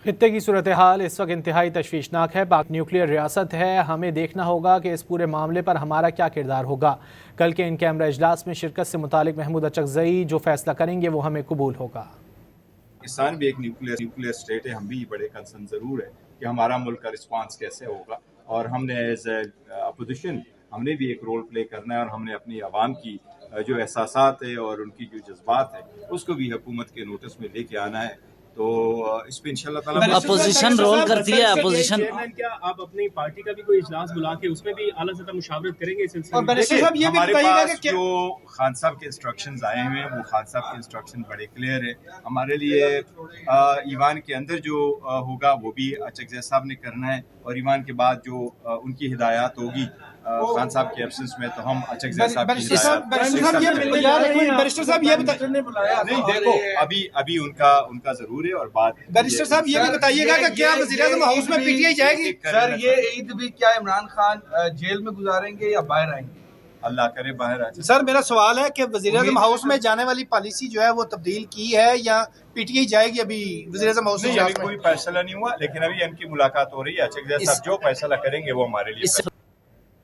خطے کی صورتحال اس وقت انتہائی تشویشناک ہے۔ پاک نیوکلیئر ریاست ہے، ہمیں دیکھنا ہوگا کہ اس پورے معاملے پر ہمارا کیا کردار ہوگا۔ کل کے ان کیمرہ اجلاس میں شرکت سے متعلق محمود اچکزئی جو فیصلہ کریں گے وہ ہمیں قبول ہوگا۔ پاکستان بھی ایک نیوکلیئر اسٹیٹ ہے، ہم بھی بڑے کنسرن ضرور ہے کہ ہمارا ملک کا رسپانس کیسے ہوگا، اور ہم نے ایز اے اپوزیشن ہم نے بھی ایک رول پلے کرنا ہے، اور ہم نے اپنی عوام کی جو احساسات ہے اور ان کی جو جذبات ہیں اس کو بھی حکومت کے نوٹس میں لے کے آنا ہے۔ تو اس پہ انشاءاللہ تعالیٰ اپوزیشن رول کرتی ہے۔ اپوزیشن کیا آپ اپنی پارٹی کا بھی کوئی اجلاس بلا کے اس میں بھی اعلیٰ سطح مشاورت کریں گے اس سلسلے میں؟ ہمارے پاس جو خان صاحب کے انسٹرکشنز آئے ہوئے ہیں وہ خان صاحب کے انسٹرکشن بڑے کلیئر ہیں ہمارے لیے۔ ایوان کے اندر جو ہوگا وہ بھی اچکزئی صاحب نے کرنا ہے، اور ایوان کے بعد جو ان کی ہدایات ہوگی خان صاحب کے ایبسنس میں تو ہم اچکزئی صاحب کی بیرسٹر صاحب یہ نہیں دیکھو ابھی ان کا ضرور ہے، اور بات بیرسٹر صاحب یہ بھی بتائیے گا کہ کیا وزیر اعظم ہاؤس میں پی ٹی آئی جائے گی؟ سر یہ عید بھی کیا عمران خان جیل میں گزاریں گے یا باہر آئیں گے؟ اللہ کرے باہر آ جائے۔ سر میرا سوال ہے کہ وزیر اعظم ہاؤس میں جانے والی پالیسی جو ہے وہ تبدیل کی ہے یا پی ٹی آئی جائے گی؟ ابھی وزیر اعظم ہاؤس نہیں، ابھی کوئی فیصلہ نہیں ہوا، لیکن ابھی ان کی ملاقات ہو رہی ہے۔ اچکزئی صاحب جو فیصلہ کریں گے وہ ہمارے لیے